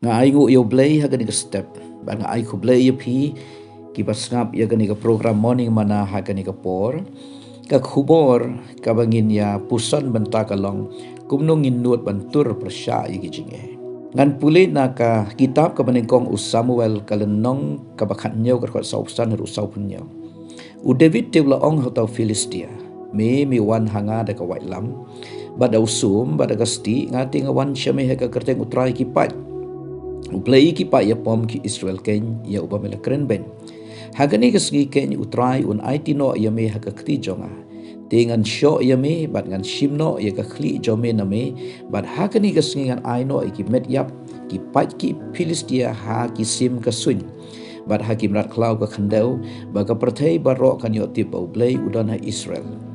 nga ai ngu yo blay ha gani ka step ba nga ai khu blay yo phi ki basngap ya gani ka program morning mana ha gani ka por ka khubor ka bangin ya pusan banta kalong kumnong inut bantur persya yi jinge ngan puli na ka kitab ka banengkong Samuel kalenong ka bakhanyo ka sausan ru saupunyo u David te ong ho tau Filistia mi wan hanga da ka wailam bada usum bada gasti ngati ngawan syame ka kerteng utrai kipat uplay kipat ya pom ki Israel ken ya ubamela krenben hagani kasgi ken utrai un aitino ya me ha ka kti jonga dengan syo ya me bat ngan shimno ya ka khli jome na me bat hagani kasgi ngan aino ki met yap ki pat ki Filistia ha ki sim ka sun bat hakim rat klau ka khandau ba ka perthai barok kan yo tip uplay udan ha Israel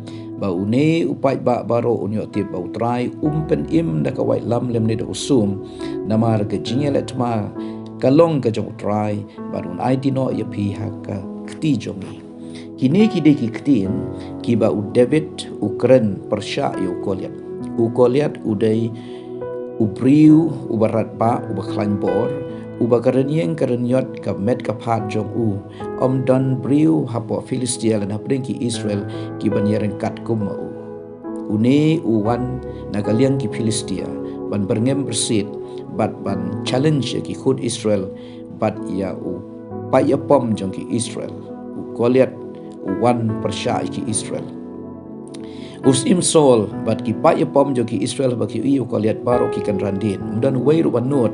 bau ne upai ba baro unyo tip bau trai pen im da ka wai lam lem ne da usum namar ke jingel etma kalong ka jong trai barun IT no ya pi haka kti jongi kini ki de ki ktin ki ba u David ukren persya yo koliat udai ubriu ubarat ba ubaklan bor ubakarenyeng karenyot ka met ka phat jong om don briu hapo Filistia lan hapring ki Israel ki banyeren kat kum une uwan nagaliang ki Filistia ban berngem bersit bat ban challenge ki khud Israel bat ya pa ya pom jong ki Israel koliat uwan persya ki Israel usim sol bat ki pa ya pom jong ki Israel ba ki koliat baro ki kan randin dan wei ru banut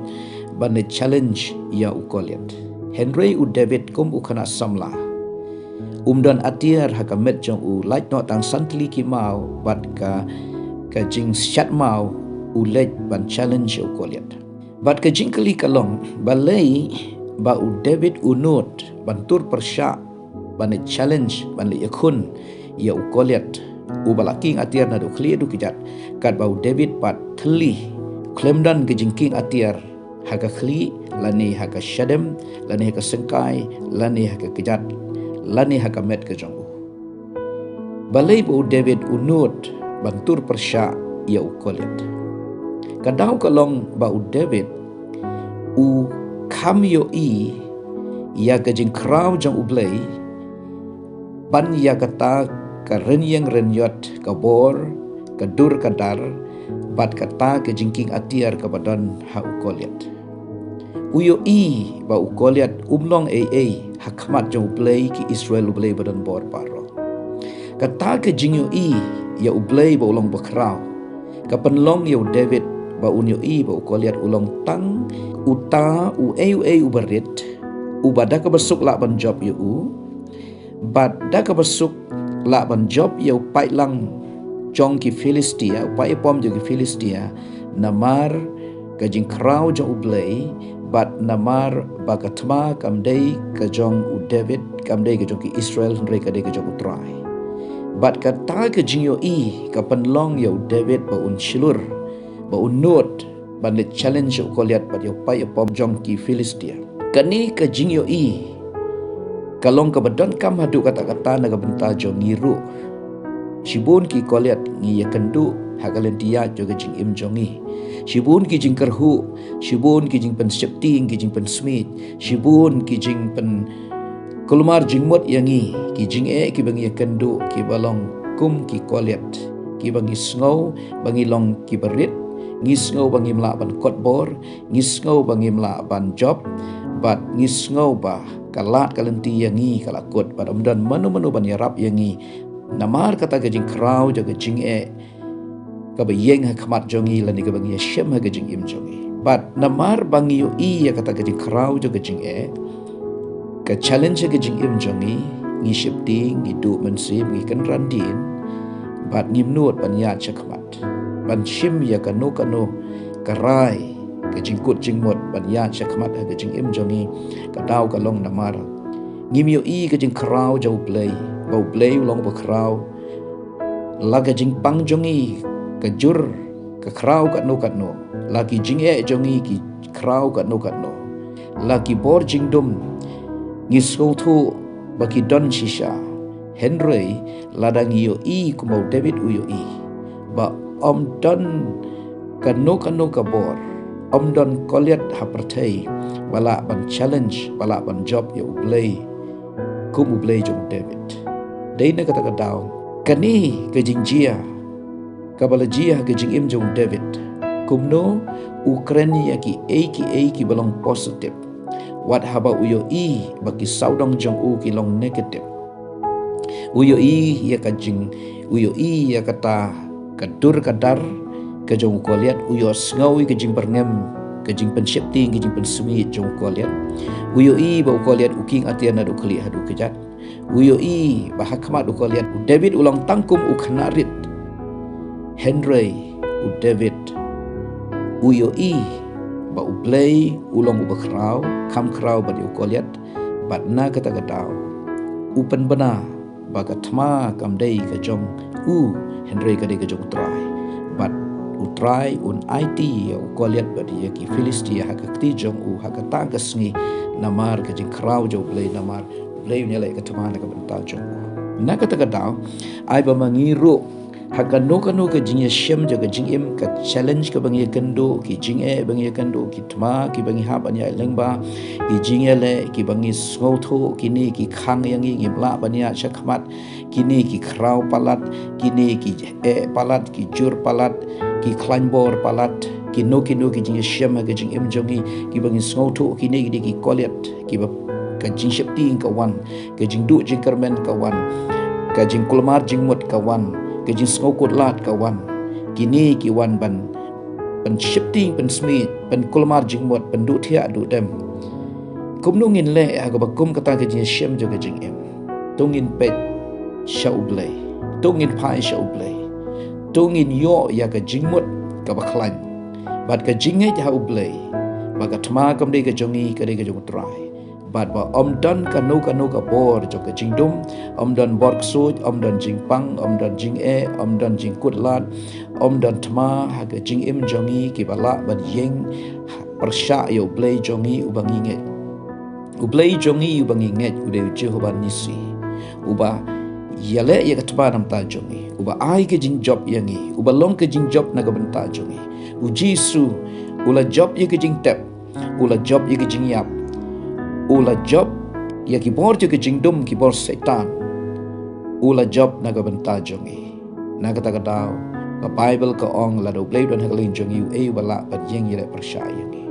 ban challenge ya ukoliat Henry u David kum ukana samla dan atiar ha kamet jong light not tang santli ki mau bat ka jing shat mau ulet ban challenge ukoliat bat ka jing kali kalong balai ba u David unut bantur persya ban challenge ban le yakun ya ukoliat balaki atiar na do khli du kijat kat ba u David pat thli klemdan ke jingking atiar haka khli lani haka shadem lani haka sengkai lani haka kejat lani haka met ke jong balai bu David unut bantur persya ya ukolet kadau kalong ba David u kamyo ya gajing kraw jong ublay ban ya kata ka renyeng renyot ka bor ka dur kadar bat kata ke jingking atiar ka badan ha ukolet uyo ba ukoliat umlong hakmat jong ublay ki Israel ublay badan bor paro kata ke jingyo ya ublay ba ulong bakraw kapenlong ya David ba unyo ba ukoliat ulong tang uta ubarit ubada ka besuk la ban job ya bat da ka besuk la ban job ya upai lang jong ki Filistia upai pom jong ki Filistia namar kajing kraw jong ublay bat namar bakatma kamdei ka jong u David kamdei ka jong ki Israel mereka de ka jong utrai bat kata ka jingyo ka penlong ya David ba shilur ba unut ban le challenge ko liat bat yo pai pom jong ki Filistia kani ka jingyo kalong ka badan kam hadu kata-kata na ka benta jong ngiru shibun ki koliat ngi yakandu hagalen dia jo ka jing im jongi shibun ki jing kerhu shibun ki jing pen septing ki jing pen smith shibun ki jing pen kulmar jingmot yangi ki jing ki bangi kendu ki balong kum ki koliat ki bangi snow bangi long ki berit ngis ngau bangi mla ban kotbor ngis ngau bangi mla ban job bat ngis ngau ba kalat kalenti yangi kalakot pada dan manu-manu ban yarap yangi namar kata gajing kraw jaga jing ka bayeng ha khamat jongi lani ka bangi shem ha gajing im jongi bat namar bangi ya kata gajing kraw jaga jing ka challenge gajing im jongi ngi shifting ngi du mensib ngi kan randin bat ngimnut ban ya chakmat ban shim ya kanu karai gajing kut jingmot ban ya chakmat ha gajing im jongi ka daw ka long namar ngimyo gajing kraw jau play bau play long ba kraw laga jing pang jongi kajur ka kraw kat no lagi jing jongi ki kraw kat no lagi bor jing dum ngisol thu baki don shisha Henry ladang yo kumau David uyo ba om don ka no ka bor Don koliat hapertei bala ban challenge bala ban job ya ublay kum ublay jong David. Dei na kata daw kani ke jingjia kabala jia ke jing im jong David kumno Ukraine ki eiki balong positive wat haba uyo bagi saudong jong ki long negative uyo ya kajing uyo ya kata kadur kadar ke jong koliat uyo sngawi ke jing perngem ke jing pensyepting ke jing pensumi jong koliat uyo ba koliat uking atian adu kali hadu kejat uyo bahakmat u koliat David ulang tangkum uknarit Henry u David uyo ba ublay ulang ubakrau kam krau ba u koliat bat na kata gadau upen bana baga thma kam dei ka jong Henry ka dei ka jong try bat utrai un IT u koliat ba dia ki Filistia hakakti jong hakata kasngi namar ka jing krau jo blay namar blay nyalai ka thma na ka benta jong na kata gadau ai ba mangiru hakano ka jing shem jaga jing im ka challenge ka bangi kendo ki jing bangi kendo ki thma ki bangi hap anya lengba ki jing le ki bangi ngotho kini ki khang yang ngimla bania chakmat kini ki krau palat kini ki palat ki jur palat ki klanbor palat ki no ki jing shem ka jing im jongi ki bangi ngotho kini ki koliat ki ba ka jing shepting ka wan ka jing du jing kermen ka wan ka jing kulmar jing mut ka wan ke jing skokut lat kawan kini ki wan ban pen shifting pen smith pen kulmar jing mot pen du thia du dem kumnungin le ha ga bakum kata ke jing shem jo ke jing em tungin pet shaublay tungin pai shaublay tungin yo ya ke jing mot ka baklan bat ke jing ha ublay ba ka thma kam de ke jongi ke de ke jong try bat ba don kanu ka bor jo ke jing dum don bor ksut don jing pang don jing don jing kutlat don thma ha ke jing im jongi ki bala ban yeng persya yo blay jongi ubangi nget ublay jongi ubangi nget ude Jehova nisi uba yale ya ke thma nam ta jongi uba ai ke jing job yangi uba long ke jing job na ka benta jongi u Jisu ula job ye ke jing tap ula job ye ke jing yap ula job ya ki bor ke jing dum ki bor setan ula job na ga benta jongi na kata kadau ka Bible ka ong la do blade don hakalin jongi u wala pat yeng yele percaya ni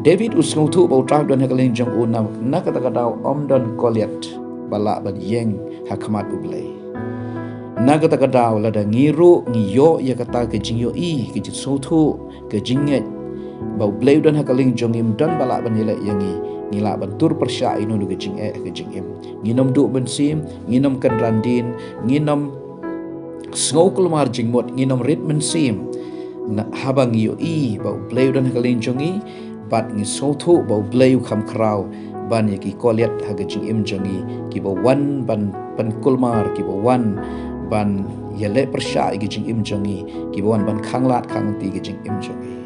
David usngau tu bau tra don hakalin jong na kata kadau don koliat bala bat yeng hakmat u blay na kata kadau la da ngiru ngiyo ya kata ke jing yo ke jing so tu ke jinget bau blay don hakalin jongim don bala ban yele yangi ngila bantur persya inu ke jing im nginom du bensim nginom kan randin nginom sngo kulmar jing mot nginom rit bensim na habang yo bau blay don hakalin jongi bat ngi sotho bau blay kham krau ban ye ki koliat ha ke jing im jongi ki bau wan ban pan kulmar ki bau wan ban yele persya ke jing im jongi ki bau wan ban khanglat khang ti ke jing im jongi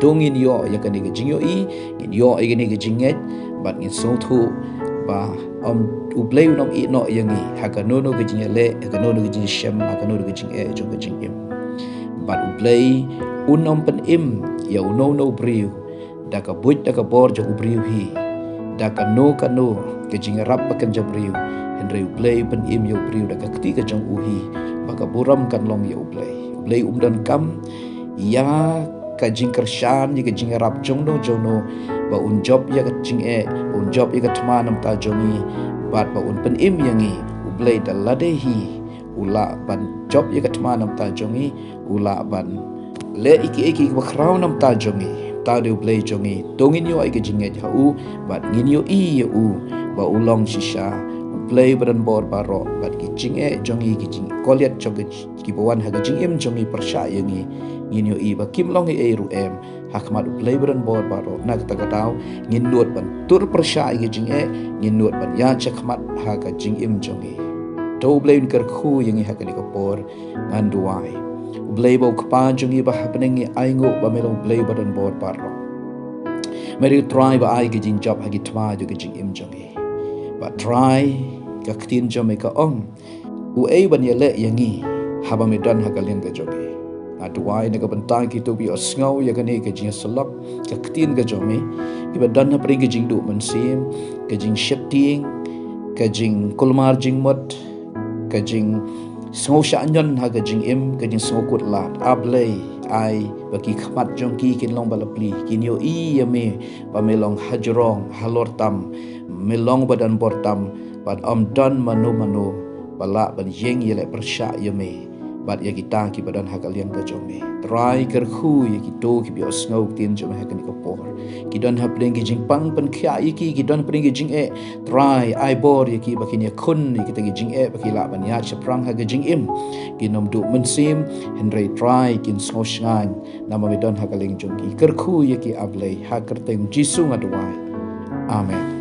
dongin yo ya kan ke jing yo in yo ke ni ke jinget bat ngin so thu ba ublay unom no yangi hakano no ke jing le hakano no ke jing shem hakano no ke jing jo ke jing im bat ublay unom pen im ya uno no briu da ka buit da ka bor jo briu hi da ka no ke jing rap kan jo briu henry ublay pen im yo briu da ka kti ka jong uhi ba ka buram kan long ya ublay dan kam ya ka jing kershan ye ka jing rap jongno ba un job ya ka jing un job ya ka thma nam ta jongi bat ba un pen im yangi ublay da ladehi ula ban job ya ka thma nam ta jongi ula ban le iki ba kraw nam ta jongi ta de ublay jongi dongin yo ai ka jing ha u bat ngin yo ba ulong shisha ublay badan bor baro bat ki jing jongi ki jing koliat jog ki bawan ha ka jing im jongi persya yangi ngin yo ba kim long ru em hakmat ublay badan bor baro na kata katau ngin nuot ban tur persya ki jing ngin nuot ban ya chakmat ha ka jing im jongi to ublay ker khu yangi ha ka ni kapor nganduai ublay bau kpa jongi ba happening aingo ba melong ublay badan bor baro meri try ba ai ki jing job ha ki thma jo ki jing im jongi ba try ka ktin jome ka ong u ban yele yangi haba medan ha ka len ka jogi Aduai na kabantang kito bi osngaw ya gani ka jing salak ka ktin ka jome iba dan na pring jing du mansim ka jing shifting ka jing kulmar jing mot ka jing sngo sha anyon ha ka jing im ka jing sngo kut lat ablay ai baki khmat jong ki kin long balapli kin yo I yame pamelong hajrong halor tam melong badan bortam bad am dan manu bala ban yeng yele persya yame bat ya kita ki badan hakalian ka jome try ker khu ya ki to ki bi osngau tin jome hakan ko por ki don hap deng ki jing pang pen khya ki don pring ki jing e try ai bor ya ki bakin ya khun ni ki tagi jing e bakila ban ya chaprang ha ga jing im ki nom du mensim henry try kin sngo shngan nama mi don hakaling jong ki ker khu ya ki ablay ha ker teng jisu ngadwai amen.